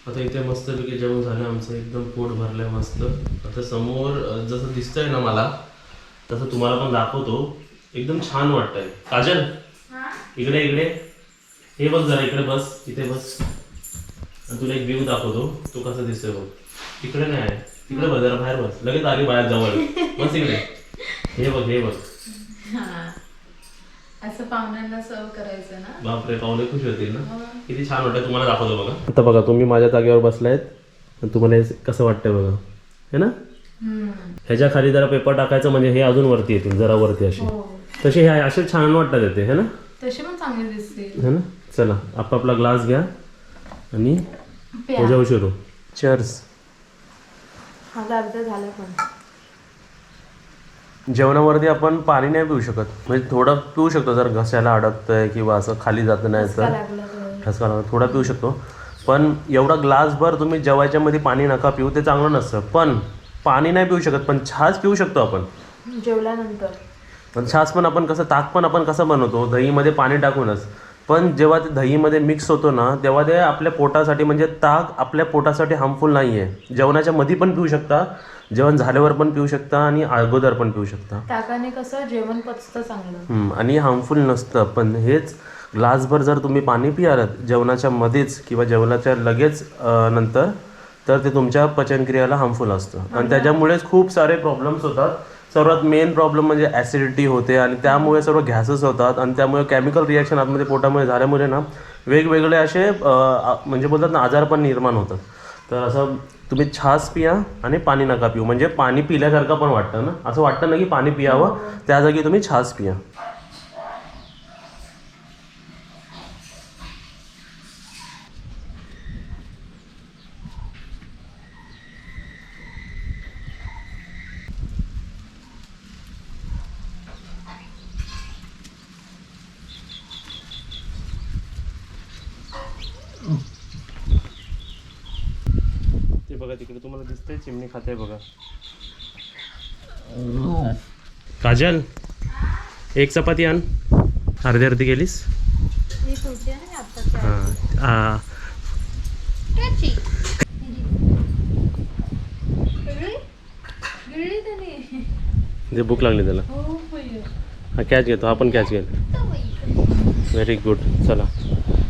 आता इथे मस्तपैकी जेवण झालं आमचं, एकदम पोट भरलंय मस्त. आता समोर जसं दिसतंय ना मला तसं तुम्हाला पण दाखवतो. एकदम छान वाटतंय. काजल इकडे इकडे हे बघ, जरा इकडे बस, इथे बस आणि तुला एक व्ह्यू दाखवतो. तो कसा दिसतोय बघ. तिकडे नाही आहे, तिकडे बघ, जरा बाहेर बस. लगेच आली बाहेर जवळ बस इकडे. हे बघ हे बघ. असं पाहुण्यांना सर्व करायचं ना. बापरे, पाहुणे खुश होतील ना. किती छान वाटतं. तुम्हाला दाखवतो बघा. आता बघा तुम्ही माझ्या जागेवर बसलायत आणि तुम्हाला हे कसं वाटतंय बघा, है ना. ह्याच्या खाली जरा पेपर टाकायचं म्हणजे हे अजून वरती येतील, जरा वरती असे. तसे हे असे छान वाटतात येते, है ना. तसे पण चांगले दिसतील, है ना. चला आपापला ग्लास घ्या आणि जाऊ सुरू. चर्स. माझा अर्ध झालं पण. जेवणावरती आपण पाणी नाही पिऊ शकत, म्हणजे थोडं पिऊ शकतो जर घशाला अडकतंय किंवा असं खाली जात नाही तर ठसका लागला थोडा पिऊ शकतो. पण एवढा ग्लासभर तुम्ही जेवायच्या मध्ये पाणी नका पिऊ, ते चांगलं नसतं. पण पाणी नाही पिऊ शकत, पण छास पिऊ शकतो आपण जेवल्यानंतर. पण छास पण आपण कसं, ताक पण आपण कसं बनवतो दहीमध्ये पाणी टाकूनच. पण जेव्हा ते दहीमध्ये मिक्स होतो ना तेव्हा ते आपल्या पोटासाठी, म्हणजे ताक आपल्या पोटासाठी हार्मफुल नाही आहे. जेवणाच्या मध्ये पण पिऊ शकता, जेवण झाल्यावर पण पिऊ शकता आणि अगोदर पण पिऊ शकता. ताकाने कसं जेवण पचतं चांगलं आणि हार्मफुल नसतं. पण हेच ग्लासभर जर तुम्ही पाणी पियालात जेवणाच्या मध्येच किंवा जेवणाच्या लगेच नंतर, तर ते तुमच्या पचनक्रियाला हार्मफुल असतं आणि त्याच्यामुळेच खूप सारे प्रॉब्लेम्स होतात. सर्वात मेन प्रॉब्लेम म्हणजे ॲसिडिटी होते आणि त्यामुळे सर्व गॅसेस होतात आणि त्यामुळे केमिकल रिॲक्शन आतमध्ये पोटामध्ये झाल्यामुळे ना वेगवेगळे असे म्हणजे बोलतात ना आजार पण निर्माण होतात. तर असं तुम्ही छास पिया आणि पाणी नका पिऊ. म्हणजे पाणी पिल्यासारखं पण वाटतं ना, असं वाटतं ना की पाणी पियावं, त्या जागी तुम्ही छास पिया. ते बघा तिकडे तुम्हाला दिसतंय चिमणी खाते बघा. काजल एक चपाती आण. अर्धी अर्धी गेलीस. हां ते भूक लागली त्याला. हा कॅच घेतो, हा पण कॅच घेतो. Very good. चला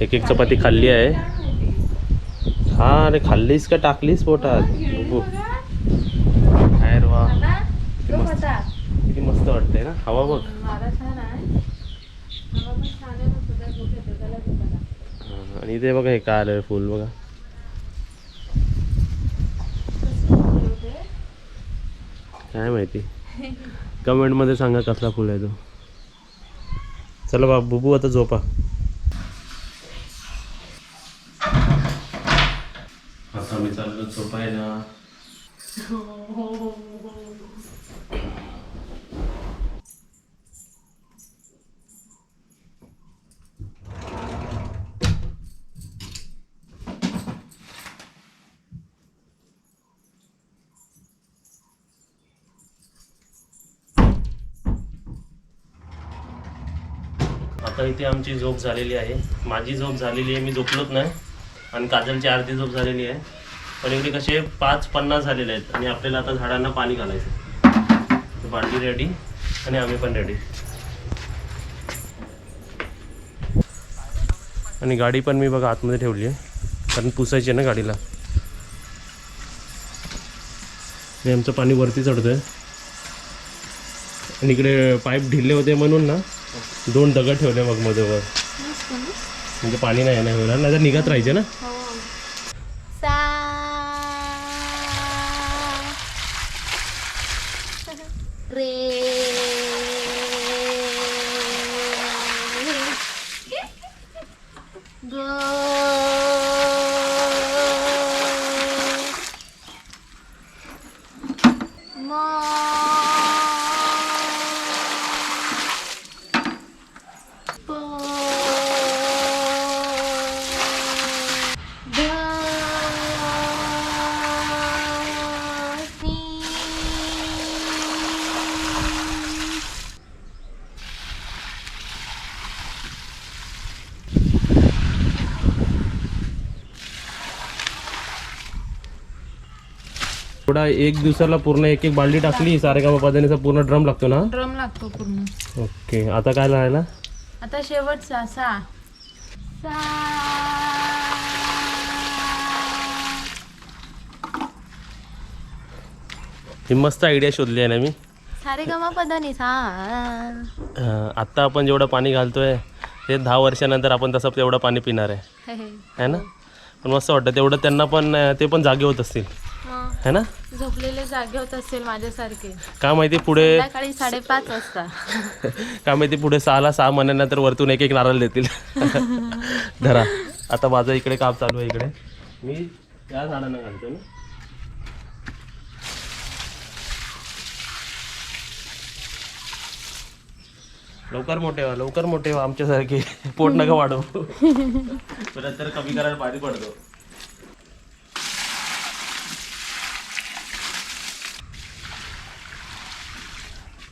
एक एक चपाती खाल्ली आहे. हा अरे खाल्लीस का टाकलीस पोटात. बाहेर वा, किती मस्त वाटतंय ना. हवा बघ. आणि इथे बघा हे काय आलं फुल बघा. काय माहिती, कमेंटमध्ये सांगा कसला फुल आहे तो. चला बा बुबू आता झोपा. आता मी चाललो झोपायला. आता इथे आमची झोप झालेली आहे. माझी झोप झालेली आहे, मी झोपलोच नाही. आणि काजलची अर्धी झोप झालेली आहे. पण इकडे कसे 5:50 झालेले आहेत आणि आपल्याला आता झाडांना पाणी घालायचं. बाल्टी रेडी आणि आम्ही पण रेडी. आणि गाडी पण मी बघा आतमध्ये ठेवली आहे, कारण पुसायची आहे ना गाडीला. हे आमचं पाणी वरती चढतंय आणि इकडे पाईप ढिले होते म्हणून ना 2 दगड ठेवले मग मध्ये, म्हणजे पाणी नाही येणार होणार, नाही तर निघत राहायचे ना. थोडा एक दिवसाला पूर्ण एक एक बालडी टाकली सारेगामापादानीचा पूर्ण ड्रम लागतो ना. ड्रम लागतो पूर्ण. ओके आता काय लावायला. आता शेवटचा सा. ही मस्त आयडिया शोधली आहे ना मी. सारेगामापादानी सा. आत्ता आपण जेवढं पाणी घालतोय ते 10 वर्षानंतर आपण तसं तेवढं पाणी पिणार आहे है ना. पण मस्त वाटतं तेवढं त्यांना पण ते पण जागे होत असतील है ना. झोपलेले जागे होत असतील माझ्यासारखे. काय माहिती पुढे सकाळी 5:30 वाजता. काय माहिती पुढे 6 महिन्यानंतर वरतून एक एक नारळ देतील. धरा आता माझं इकडे काम चालू आहे. इकडे मी या झाडांना घालतो ना. लवकर मोठे व्हा आमच्यासारखे. पोट नका वाढव. नंतर कमी करायला भारी पडतो.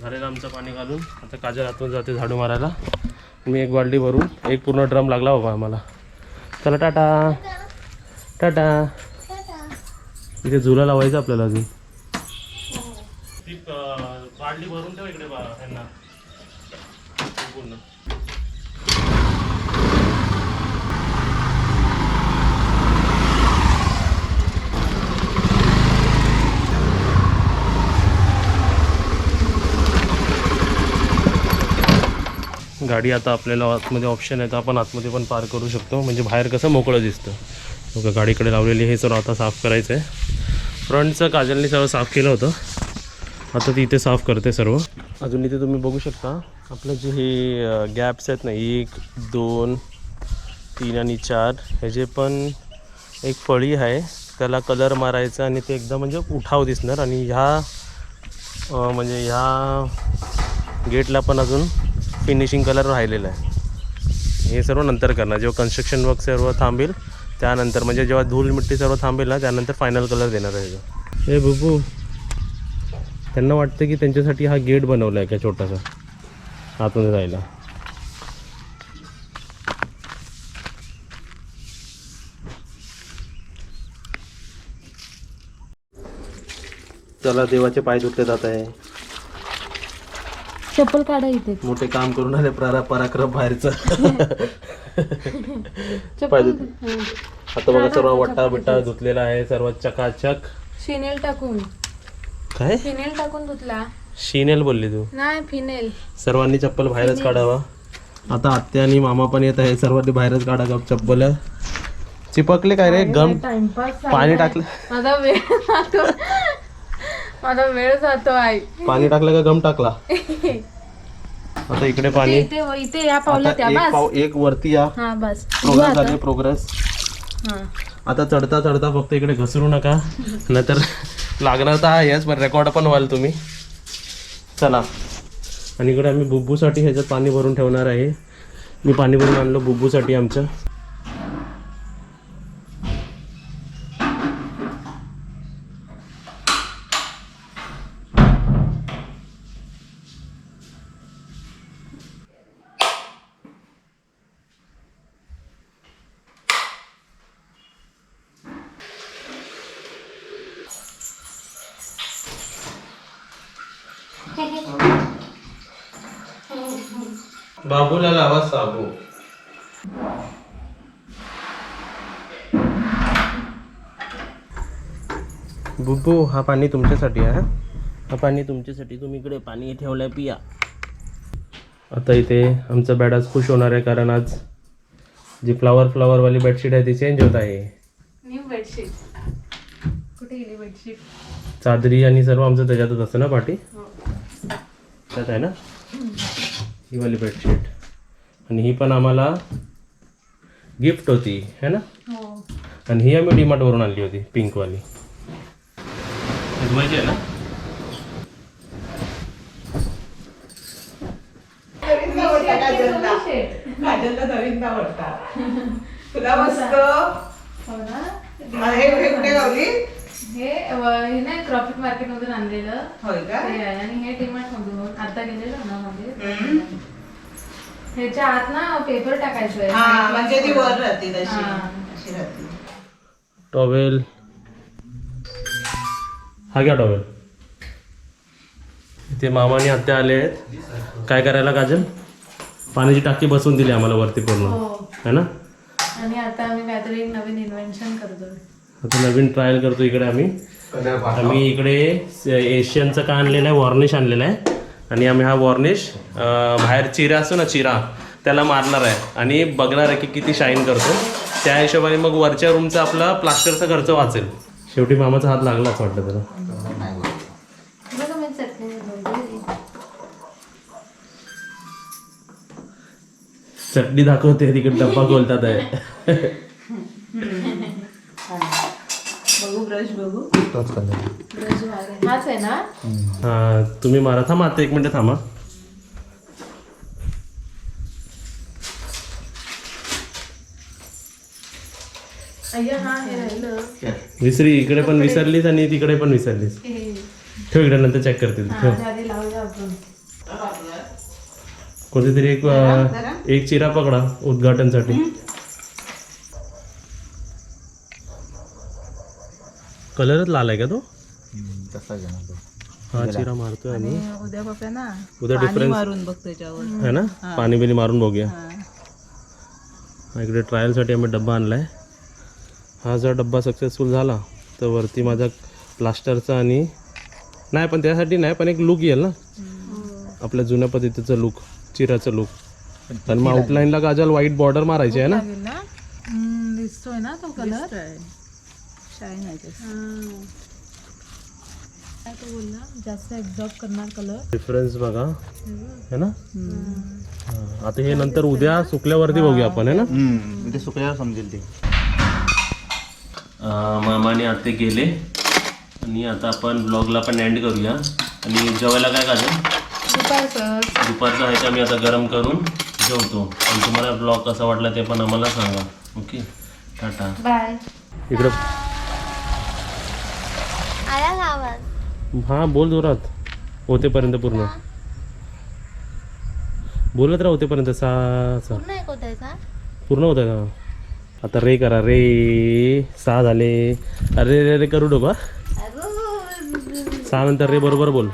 झालेलं आमचं पाणी घालून आता काजल आतून जाते झाडू मारायला. मी एक बालडी भरून एक पूर्ण ड्रम लागला बाबा आम्हाला. चला टाटा टाटा. इथे झुला लावायचं आपल्याला अजून. ती बालडी भरून ठेव इकडे ह्यांना पूर्ण. गाडी आता आपल्याला आतमध्ये ऑप्शन आहे तर आपण आतमध्ये पण पार्क करू शकतो. म्हणजे बाहेर कसं मोकळं दिसतं. बघा गाडीकडे लावलेली हे सर्व आता साफ करायचं आहे. फ्रंटचं काजलने सर्व साफ केलं होतं. आता ती इथे साफ करते सर्व. अजून इथे तुम्ही बघू शकता आपलं जे हे गॅप्स आहेत ना 1 2 3 आणि 4 ह्याचे पण एक फळी आहे. त्याला कलर मारायचा आणि ते एकदम म्हणजे उठाव दिसणार. आणि ह्या म्हणजे ह्या गेटला पण अजून फिनिशिंग कलर राहिलेला आहे. हे सर्व नंतर करणार जेव्हा कन्स्ट्रक्शन वर्क सर्व थांबेल त्यानंतर. म्हणजे जेव्हा धूळ मिट्टी सर्व थांबेल ना त्यानंतर फायनल कलर देणार आहे. हे बुबू त्यांना वाटतं की त्यांच्यासाठी हा गेट बनवला आहे का छोटासा आतमध्ये जायला. चला देवाचे पाय धुतले जात आहे. चप्पल काढा इथे. मोठे काम करून आले पराक्रम बाहेरचं. पाय धुतले आता बघा सर्व वट्टा बिट्टा धुतलेला आहे सर्व चकाचक. फिनेल टाकून. काय फिनेल टाकून धुतला. शिनेल बोलली तू. नाही फिनेल. सर्वांनी चप्पल बाहेरच काढावा. आता आत्या आणि मामा पण येत आहे. सर्वांनी बाहेरच काढा गप चप्पल. चिपकले काय रे गम. पाणी टाकलं. माझा वेळ जातो आई. पाणी टाकलं का गम टाकला. आता इकडे पाणी इथे या पावला त्या बस. एक वरती या. हा बस प्रोग्रेस झाली प्रोग्रेस. आता चढता चढता फक्त इकडे घसरू नका नाहीतर लागणार तर आहेच पण रेकॉर्ड पण व्हाल तुम्ही. चला आणि इकडे आम्ही बुब्बूसाठी ह्याच्यात पाणी भरून ठेवणार आहे. मी पाणी भरून आणलं बुब्बूसाठी आमच्या. बाबूला लावा साबू. बुब्बू हा पाणी तुमच्यासाठी आहे. हा पाणी तुमच्यासाठी. तुम्ही इकडे पाणी ठेवलंय पिया. आता इथे आमचा बेड आज खुश होणार आहे कारण आज जी फ्लावरवाली बेडशीट आहे ती चेंज होत आहे. New bedsheet. कुठे गेली बेडशीट. चादरी आणि सर्व आमचं त्याच्यातच असतं ना पाठी. त्यात आहे ना ही वाली बेडशीट. आणि ही पण आम्हाला गिफ्ट होती है ना. आणि ही आम्ही डीमार्ट वरून आणली होती पिंकवाली. धुवायची आहे ना. तुला मस्त हे नाही ट्रॉफिक मार्केट मधून आणलेलं. होय का. आणि हे डीमार्ट मधून आता गेलेलं ना मध्ये. ह्याच्या आत ना पेपर टाकायचंय. म्हणजे ती वर राहते तशी राहते. टॉवेल हा घ्या टॉवेल. इथे मामा आणि आत्या आले आहेत काय करायला काजल. पाण्याची टाकी बसवून दिली आम्हाला वरती पूर्ण हो. है ना. आणि आता आम्ही काहीतरी एक नवीन इन्व्हेन्शन करतोय. आता नवीन ट्रायल करतो इकडे आम्ही इकडे एशियनचं का आणलेलं आहे वॉर्निश आणलेलं आहे आणि आम्ही हा वॉर्निश बाहेर चिरा असतो ना चिरा त्याला मारणार आहे आणि बघणार आहे की किती शाईन करतो. त्या हिशोबाने मग वरच्या रूमचा आपला प्लास्टरचा खर्च वाचेल. शेवटी मामाचा हात लागलाच वाटतं त्याला. बघा मी चटणी बनवली. चटणी दाखवते तिकडे डब्बा खोलतात आहे. बघू ब्रश बघू. ब्रश मारे. हाच आहे ना. हा तुम्ही मारा. थांबा आता 1 मिनिट थांबा. अय्या हा हे राहिलं. विसरी इकडे पण विसरलीस आणि तिकडे पण विसरलीस. हे ठेव इकडे नंतर चेक करतील. हा ठेव. आधी लावूया आपण. कोणतीतरी एक चिरा पकडा उद्घाटनसाठी. कलरच लाल आहे का तो. हा चिरा मारतोय आम्ही. उद्या बघा ना उद्या डिफरन्स मारून बघ त्याच्यावर है ना. पाणी बिनी मारून बघूया. इकडे ट्रायलसाठी आम्ही डब्बा आणलाय. हा जर डब्बा सक्सेसफुल झाला तर वरती माझा प्लास्टरचा आणि नाही पण त्यासाठी नाही पण एक लुक येईल ना आपल्या जुन्या पद्धतीचं लुक चिराचं लुक. आणि मग आउटलाईनला काजल व्हाईट बॉर्डर मारायची आहे ना. दिसतोय ना तो कलर. शाईन आहे ते. काय तो बोलला जास्त एक्झॉर्ब करणार कलर. डिफरन्स बघा है ना. हा, आता हे नंतर उद्या सुकल्यावरती बघूया आपण है ना. ते सुकल्यावर समजेल ते. मामाने आते गेले आणि आता आपण ब्लॉगला पण एंड करूया. आणि जेवायला काय काजल दुपारचं आहे ते आम्ही आता गरम करून जेवतो. आणि तुम्हाला ब्लॉग कसा वाटला ते पण आम्हाला सांगा. Okay tata bye. इकडं आला आवाज. हां बोल जोरात होतेपर्यंत पूर्ण बोलत राहा होतेपर्यंत सा पूर्ण एक होतायचा. पूर्ण होत आहे. आता रे करा रे 6 झाले. अरे रे रे करू नको. 6 नंतर रे बरोबर बोल.